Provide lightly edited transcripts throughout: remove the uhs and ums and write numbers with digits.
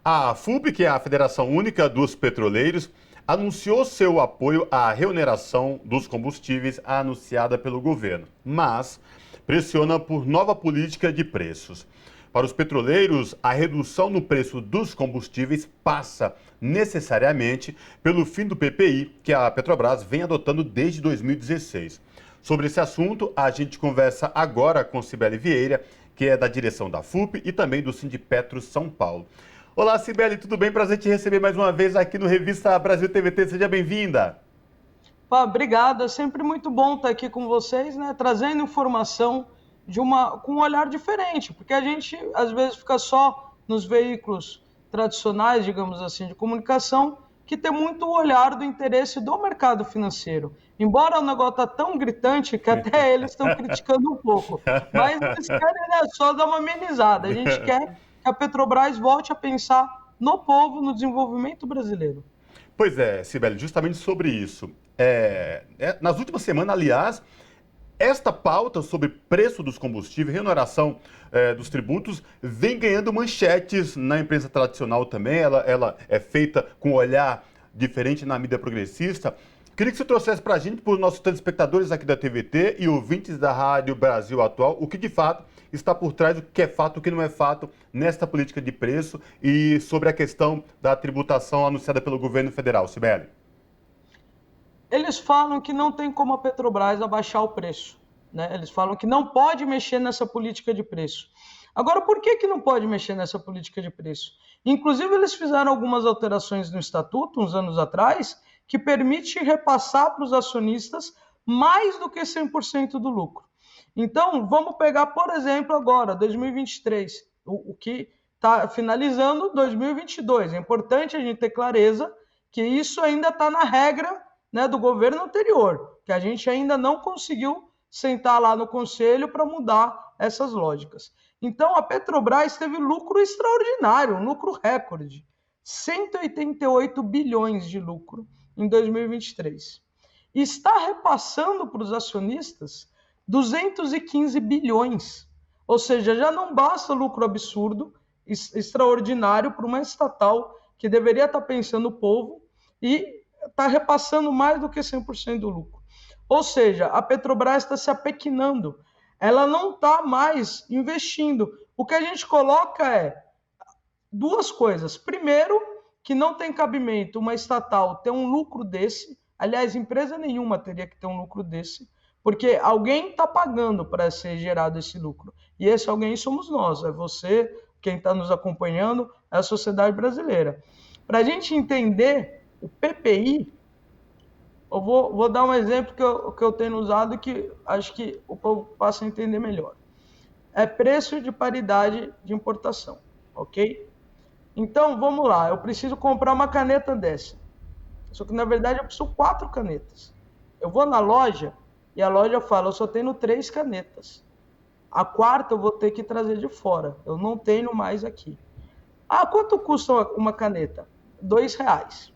A FUP, que é a Federação Única dos Petroleiros, anunciou seu apoio à reoneração dos combustíveis anunciada pelo governo, mas pressiona por nova política de preços. Para os petroleiros, a redução no preço dos combustíveis passa necessariamente pelo fim do PPI, que a Petrobras vem adotando desde 2016. Sobre esse assunto, a gente conversa agora com Cibele Vieira, que é da direção da FUP e também do Sindipetro São Paulo. Olá, Cibele, tudo bem? Prazer te receber mais uma vez aqui no Revista Brasil TVT. Seja bem-vinda. Obrigado, é sempre muito bom estar aqui com vocês, né? Trazendo informação com um olhar diferente, porque a gente às vezes fica só nos veículos tradicionais, digamos assim, de comunicação, que tem muito o olhar do interesse do mercado financeiro. Embora o negócio está tão gritante que até eles estão criticando um pouco, mas eles querem, né, só dar uma amenizada. A gente quer que a Petrobras volte a pensar no povo, no desenvolvimento brasileiro. Pois é, Cibele, justamente sobre isso. Nas últimas semanas, aliás, esta pauta sobre preço dos combustíveis, reoneração dos tributos, vem ganhando manchetes na imprensa tradicional também. Ela é feita com um olhar diferente na mídia progressista. Queria que você trouxesse para a gente, para os nossos telespectadores aqui da TVT e ouvintes da Rádio Brasil Atual, o que de fato está por trás, o que é fato, o que não é fato nesta política de preço e sobre a questão da tributação anunciada pelo governo federal. Cibele. Eles falam que não tem como a Petrobras abaixar o preço, né? Eles falam que não pode mexer nessa política de preço. Agora, por que não pode mexer nessa política de preço? Inclusive, eles fizeram algumas alterações no estatuto, uns anos atrás, que permite repassar para os acionistas mais do que 100% do lucro. Então, vamos pegar, por exemplo, agora, 2023, o que está finalizando 2022. É importante a gente ter clareza que isso ainda está na regra, né, do governo anterior, que a gente ainda não conseguiu sentar lá no conselho para mudar essas lógicas. Então, a Petrobras teve lucro extraordinário, um lucro recorde, 188 bilhões de lucro em 2023. E está repassando para os acionistas 215 bilhões. Ou seja, já não basta lucro absurdo, extraordinário para uma estatal que deveria estar pensando no povo e está repassando mais do que 100% do lucro. Ou seja, a Petrobras está se apequinando. Ela não está mais investindo. O que a gente coloca é duas coisas. Primeiro, que não tem cabimento uma estatal ter um lucro desse. Aliás, empresa nenhuma teria que ter um lucro desse, porque alguém está pagando para ser gerado esse lucro. E esse alguém somos nós, é você, quem está nos acompanhando, é a sociedade brasileira. Para a gente entender o PPI, eu vou dar um exemplo que eu tenho usado que acho que o povo passa a entender melhor. É preço de paridade de importação, ok? Então, vamos lá, eu preciso comprar uma caneta dessa. Só que, na verdade, eu preciso 4 canetas. Eu vou na loja e a loja fala, eu só tenho 3 canetas. A quarta eu vou ter que trazer de fora. Eu não tenho mais aqui. Quanto custa uma caneta? R$2.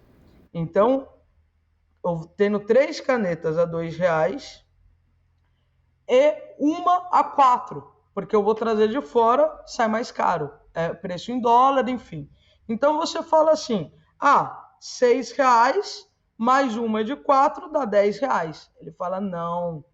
Então, eu tenho 3 canetas a R$2 e uma a 4, porque eu vou trazer de fora, sai mais caro. É preço em dólar, enfim. Então, você fala assim, R$6 mais uma de 4 dá R$10. Ele fala, não.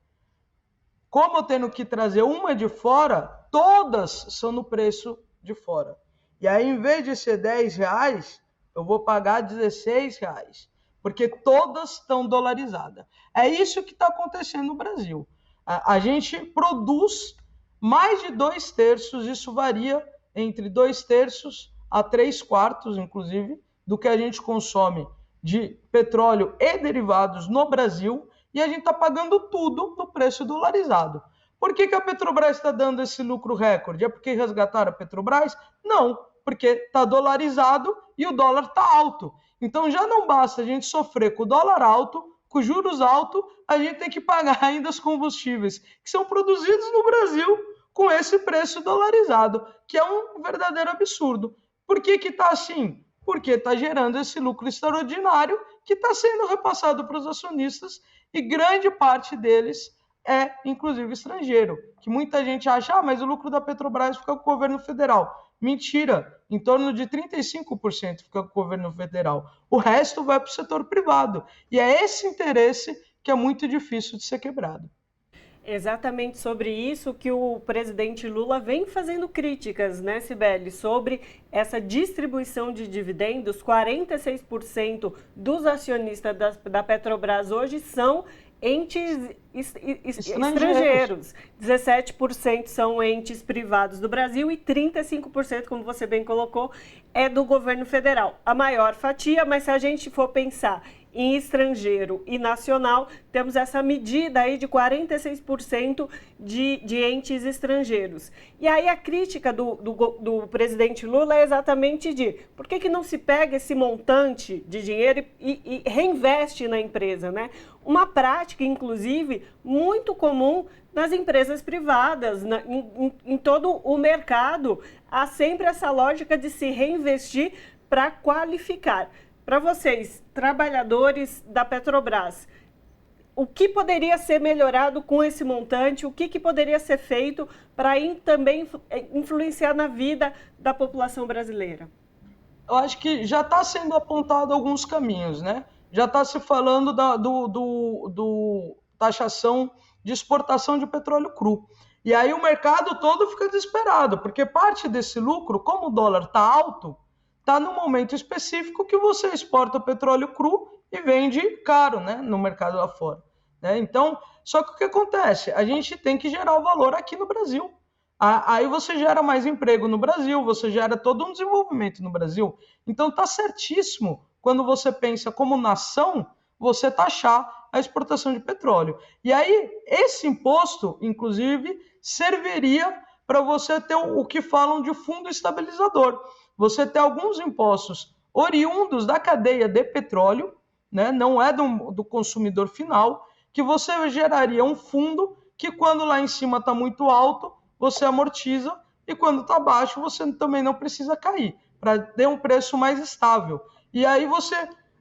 Como eu tenho que trazer uma de fora, todas são no preço de fora. E aí, em vez de ser R$10, eu vou pagar R$16, porque todas estão dolarizadas. É isso que está acontecendo no Brasil. A gente produz mais de 2/3, isso varia entre 2/3 a 3/4, inclusive, do que a gente consome de petróleo e derivados no Brasil, e a gente está pagando tudo no preço dolarizado. Por que a Petrobras está dando esse lucro recorde? É porque resgataram a Petrobras? Não, porque está dolarizado e o dólar está alto. Então já não basta a gente sofrer com o dólar alto, com juros altos, a gente tem que pagar ainda os combustíveis que são produzidos no Brasil com esse preço dolarizado, que é um verdadeiro absurdo. Por que está assim? Porque está gerando esse lucro extraordinário que está sendo repassado para os acionistas e grande parte deles é, inclusive, estrangeiro. Que muita gente acha, mas o lucro da Petrobras fica com o governo federal. Mentira, em torno de 35% fica com o governo federal. O resto vai para o setor privado. E é esse interesse que é muito difícil de ser quebrado. Exatamente sobre isso que o presidente Lula vem fazendo críticas, né, Cibele, sobre essa distribuição de dividendos. 46% dos acionistas da Petrobras hoje são entes estrangeiros. 17% são entes privados do Brasil e 35%, como você bem colocou, é do governo federal. A maior fatia, mas se a gente for pensar em estrangeiro e nacional, temos essa medida aí de 46% de entes estrangeiros. E aí a crítica do presidente Lula é exatamente de por que não se pega esse montante de dinheiro e reinveste na empresa, né? Uma prática, inclusive, muito comum nas empresas privadas, em todo o mercado. Há sempre essa lógica de se reinvestir para qualificar. Para vocês, trabalhadores da Petrobras, o que poderia ser melhorado com esse montante? O que poderia ser feito para também influenciar na vida da população brasileira? Eu acho que já está sendo apontado alguns caminhos, né? Já está se falando do taxação de exportação de petróleo cru. E aí o mercado todo fica desesperado, porque parte desse lucro, como o dólar está alto, está no momento específico que você exporta o petróleo cru e vende caro, né, no mercado lá fora. Né? Então, só que o que acontece? A gente tem que gerar o valor aqui no Brasil. Aí você gera mais emprego no Brasil, você gera todo um desenvolvimento no Brasil. Então, está certíssimo quando você pensa como nação, você taxar a exportação de petróleo. E aí, esse imposto, inclusive, serviria para você ter o que falam de fundo estabilizador. Você ter alguns impostos oriundos da cadeia de petróleo, né, não é do consumidor final, que você geraria um fundo que quando lá em cima está muito alto, você amortiza e quando está baixo, você também não precisa cair, para ter um preço mais estável. E aí você...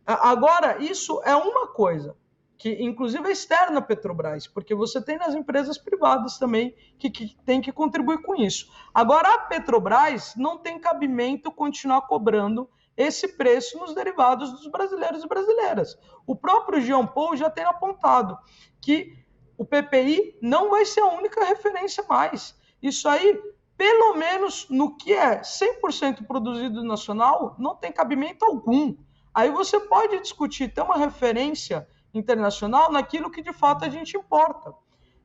Agora, isso é uma coisa, que inclusive é externa à Petrobras, porque você tem nas empresas privadas também que tem que contribuir com isso. Agora, a Petrobras não tem cabimento continuar cobrando esse preço nos derivados dos brasileiros e brasileiras. O próprio Jean Paul já tem apontado que o PPI não vai ser a única referência mais. Isso aí, pelo menos no que é 100% produzido nacional, não tem cabimento algum. Aí você pode discutir, ter uma referência internacional naquilo que de fato a gente importa.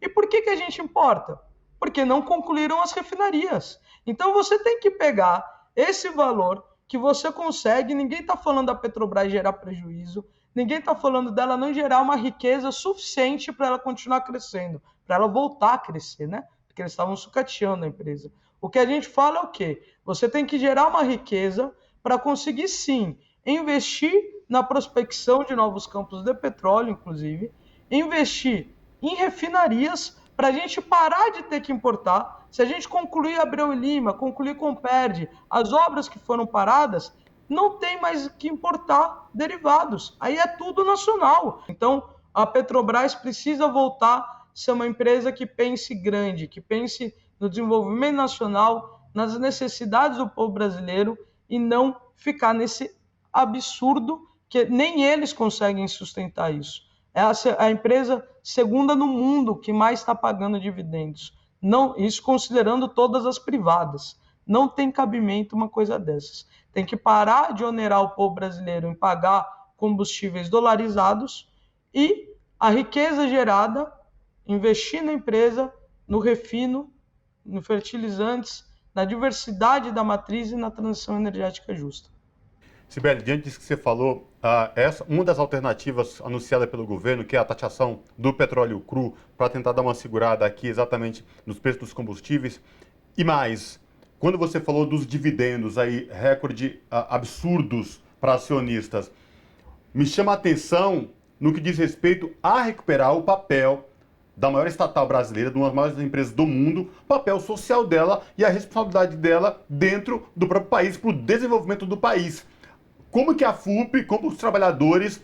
E por que a gente importa? Porque não concluíram as refinarias. Então você tem que pegar esse valor que você consegue, ninguém está falando da Petrobras gerar prejuízo, ninguém está falando dela não gerar uma riqueza suficiente para ela continuar crescendo, para ela voltar a crescer, né? Porque eles estavam sucateando a empresa. O que a gente fala é o quê? Você tem que gerar uma riqueza para conseguir, sim, investir na prospecção de novos campos de petróleo, inclusive, investir em refinarias para a gente parar de ter que importar. Se a gente concluir Abreu e Lima, concluir Comperd, as obras que foram paradas, não tem mais que importar derivados. Aí é tudo nacional. Então, a Petrobras precisa voltar a ser uma empresa que pense grande, que pense no desenvolvimento nacional, nas necessidades do povo brasileiro e não ficar nesse absurdo que nem eles conseguem sustentar isso. É a empresa segunda no mundo que mais está pagando dividendos. Não, isso considerando todas as privadas. Não tem cabimento uma coisa dessas. Tem que parar de onerar o povo brasileiro em pagar combustíveis dolarizados e a riqueza gerada, investir na empresa, no refino, no fertilizantes, na diversidade da matriz e na transição energética justa. Cibele, diante disso que você falou, uma das alternativas anunciada pelo governo, que é a taxação do petróleo cru, para tentar dar uma segurada aqui exatamente nos preços dos combustíveis. E mais, quando você falou dos dividendos, aí, recorde absurdos para acionistas, me chama a atenção no que diz respeito a recuperar o papel da maior estatal brasileira, de uma das maiores empresas do mundo, o papel social dela e a responsabilidade dela dentro do próprio país, para o desenvolvimento do país. Como que a FUP, como os trabalhadores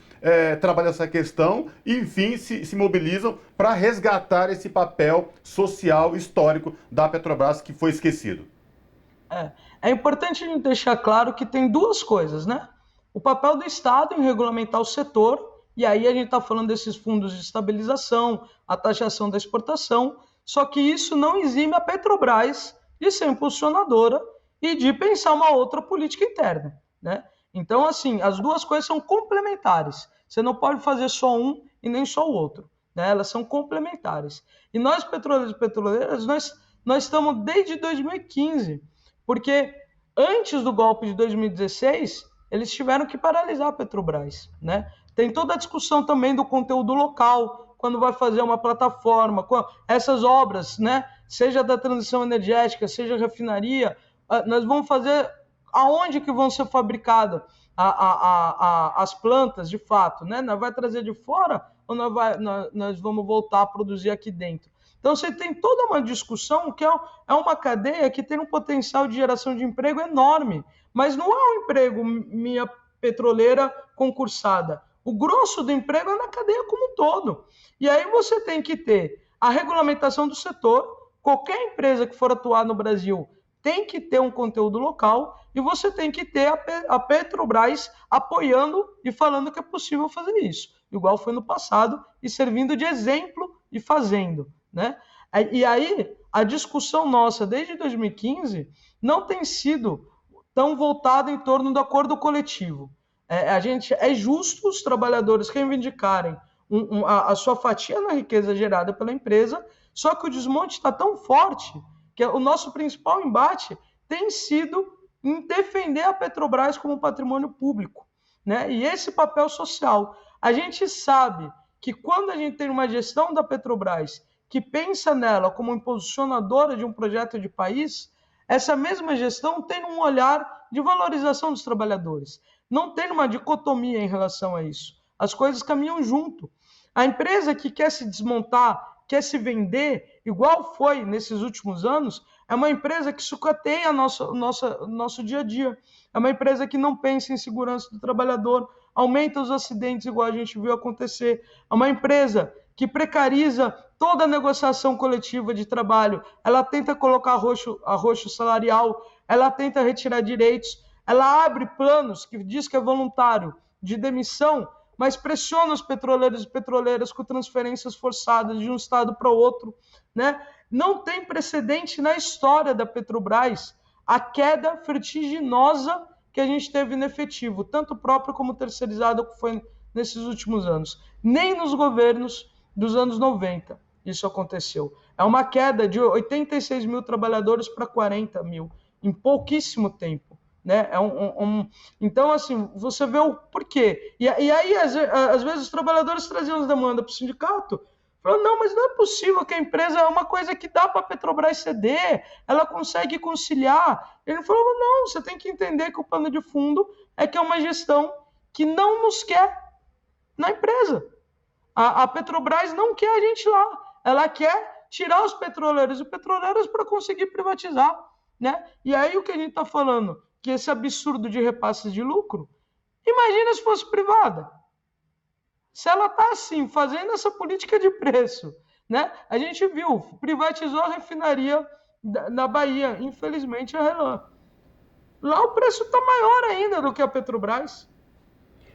trabalham essa questão e, enfim, se mobilizam para resgatar esse papel social histórico da Petrobras que foi esquecido? É importante a gente deixar claro que tem duas coisas, né? O papel do Estado em regulamentar o setor, e aí a gente está falando desses fundos de estabilização, a taxação da exportação, só que isso não exime a Petrobras de ser impulsionadora e de pensar uma outra política interna, né? Então, assim, as duas coisas são complementares. Você não pode fazer só um e nem só o outro, né? Elas são complementares. E nós, petroleiros e petroleiras, nós estamos desde 2015, porque antes do golpe de 2016, eles tiveram que paralisar a Petrobras, né? Tem toda a discussão também do conteúdo local, quando vai fazer uma plataforma, essas obras, né? Seja da transição energética, seja refinaria, nós vamos fazer aonde que vão ser fabricadas as plantas, de fato, né? Nós vai trazer de fora ou nós vamos voltar a produzir aqui dentro? Então, você tem toda uma discussão que é uma cadeia que tem um potencial de geração de emprego enorme, mas não é um emprego minha petroleira concursada. O grosso do emprego é na cadeia como um todo. E aí você tem que ter a regulamentação do setor, qualquer empresa que for atuar no Brasil tem que ter um conteúdo local e você tem que ter a Petrobras apoiando e falando que é possível fazer isso, igual foi no passado, e servindo de exemplo e fazendo, né? E aí, a discussão nossa desde 2015 não tem sido tão voltada em torno do acordo coletivo. É justo os trabalhadores reivindicarem a sua fatia na riqueza gerada pela empresa, só que o desmonte está tão forte que o nosso principal embate tem sido em defender a Petrobras como patrimônio público, né? E esse papel social. A gente sabe que quando a gente tem uma gestão da Petrobras que pensa nela como impulsionadora de um projeto de país, essa mesma gestão tem um olhar de valorização dos trabalhadores. Não tem uma dicotomia em relação a isso. As coisas caminham junto. A empresa que quer se desmontar, quer se vender, igual foi nesses últimos anos, é uma empresa que sucateia nosso dia a dia. É uma empresa que não pensa em segurança do trabalhador, aumenta os acidentes, igual a gente viu acontecer. É uma empresa que precariza toda a negociação coletiva de trabalho. Ela tenta colocar arroxo salarial, ela tenta retirar direitos, ela abre planos que diz que é voluntário de demissão, mas pressiona os petroleiros e petroleiras com transferências forçadas de um estado para o outro, né? Não tem precedente na história da Petrobras a queda vertiginosa que a gente teve no efetivo, tanto próprio como terceirizado, que foi nesses últimos anos. Nem nos governos dos anos 90 isso aconteceu. É uma queda de 86 mil trabalhadores para 40 mil em pouquíssimo tempo, né? Então, assim, você vê o porquê. E aí, às vezes, os trabalhadores traziam as demandas para o sindicato, falando, não, mas não é possível que a empresa é uma coisa que dá para a Petrobras ceder, ela consegue conciliar. Ele falou, não, você tem que entender que o pano de fundo é que é uma gestão que não nos quer na empresa. A Petrobras não quer a gente lá, ela quer tirar os petroleiros e petroleiras para conseguir privatizar, né? E aí o que a gente está falando, que esse absurdo de repasses de lucro, imagina se fosse privada. Se ela está assim, fazendo essa política de preço, né? A gente viu, privatizou a refinaria na Bahia, infelizmente a Relan. Lá o preço está maior ainda do que a Petrobras.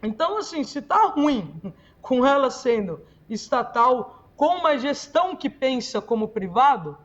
Então, assim, se está ruim com ela sendo estatal, com uma gestão que pensa como privado,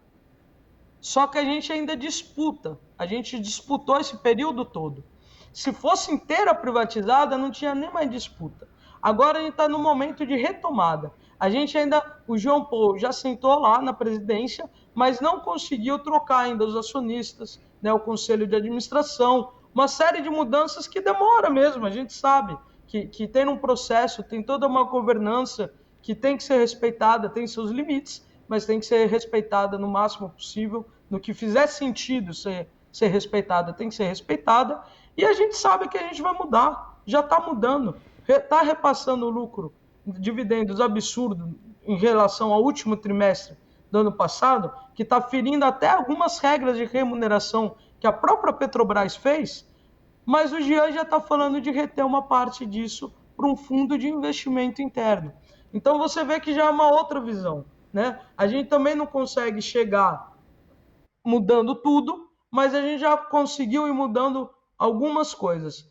só que a gente ainda disputa. A gente disputou esse período todo. Se fosse inteira privatizada, não tinha nem mais disputa. Agora a gente está no momento de retomada. A gente ainda, o João Paulo já sentou lá na presidência, mas não conseguiu trocar ainda os acionistas, né, o conselho de administração, uma série de mudanças que demora mesmo, a gente sabe que tem um processo, tem toda uma governança que tem que ser respeitada, tem seus limites, mas tem que ser respeitada no máximo possível, no que fizer sentido ser respeitada, tem que ser respeitada, e a gente sabe que a gente vai mudar, já está mudando, está repassando o lucro, dividendos absurdos em relação ao último trimestre do ano passado, que está ferindo até algumas regras de remuneração que a própria Petrobras fez, mas o Jean já está falando de reter uma parte disso para um fundo de investimento interno. Então você vê que já é uma outra visão, né? A gente também não consegue chegar mudando tudo, mas a gente já conseguiu ir mudando algumas coisas.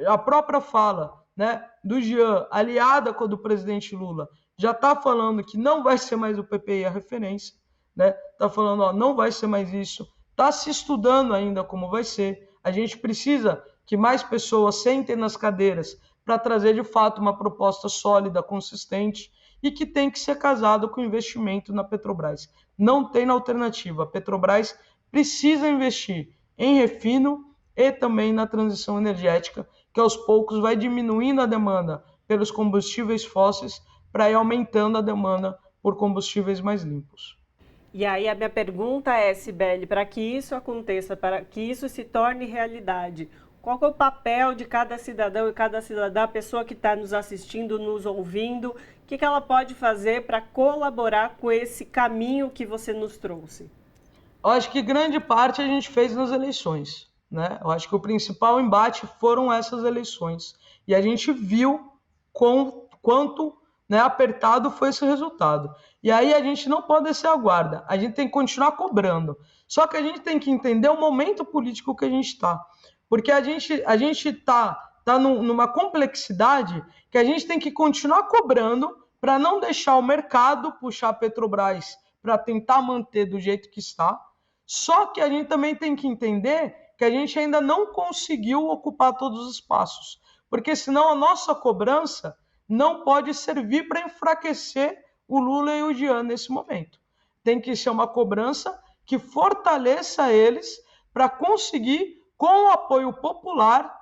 A própria fala, né, do Jean, aliada com a do presidente Lula, já está falando que não vai ser mais o PPI a referência, né? Está falando, ó, não vai ser mais isso. Está se estudando ainda como vai ser. A gente precisa que mais pessoas sentem nas cadeiras para trazer de fato uma proposta sólida, consistente e que tem que ser casado com investimento na Petrobras. Não tem alternativa. A Petrobras precisa investir em refino e também na transição energética, que aos poucos vai diminuindo a demanda pelos combustíveis fósseis para ir aumentando a demanda por combustíveis mais limpos. E aí a minha pergunta é, Cibele, para que isso aconteça, para que isso se torne realidade, qual é o papel de cada cidadão e cada cidadã, a pessoa que está nos assistindo, nos ouvindo, o que ela pode fazer para colaborar com esse caminho que você nos trouxe? Eu acho que grande parte a gente fez nas eleições, né? Eu acho que o principal embate foram essas eleições. E a gente viu quanto, né, apertado foi esse resultado. E aí a gente não pode descer a guarda, a gente tem que continuar cobrando. Só que a gente tem que entender o momento político que a gente está. Porque a gente está numa complexidade que a gente tem que continuar cobrando para não deixar o mercado puxar a Petrobras para tentar manter do jeito que está. Só que a gente também tem que entender que a gente ainda não conseguiu ocupar todos os espaços. Porque senão a nossa cobrança não pode servir para enfraquecer o Lula e o Jean nesse momento. Tem que ser uma cobrança que fortaleça eles para conseguir, com o apoio popular,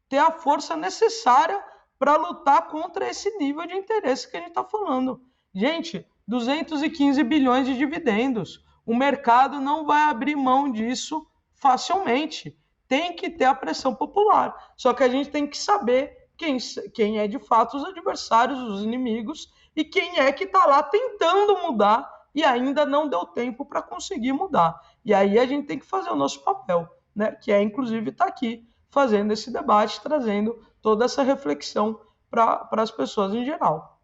ter a força necessária para lutar contra esse nível de interesse que a gente está falando. Gente, 215 bilhões de dividendos. O mercado não vai abrir mão disso facilmente. Tem que ter a pressão popular. Só que a gente tem que saber quem é de fato os adversários, os inimigos, e quem é que está lá tentando mudar e ainda não deu tempo para conseguir mudar. E aí a gente tem que fazer o nosso papel, né? Que é, inclusive, estar aqui fazendo esse debate, trazendo toda essa reflexão para as pessoas em geral.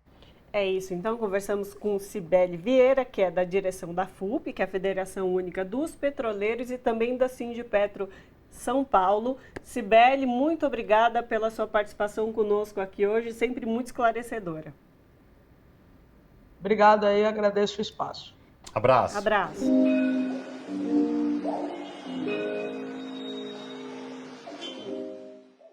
É isso, então conversamos com Cibele Vieira, que é da direção da FUP, que é a Federação Única dos Petroleiros, e também da Sindipetro São Paulo. Cibele, muito obrigada pela sua participação conosco aqui hoje, sempre muito esclarecedora. Obrigado aí, agradeço o espaço. Abraço. Abraço.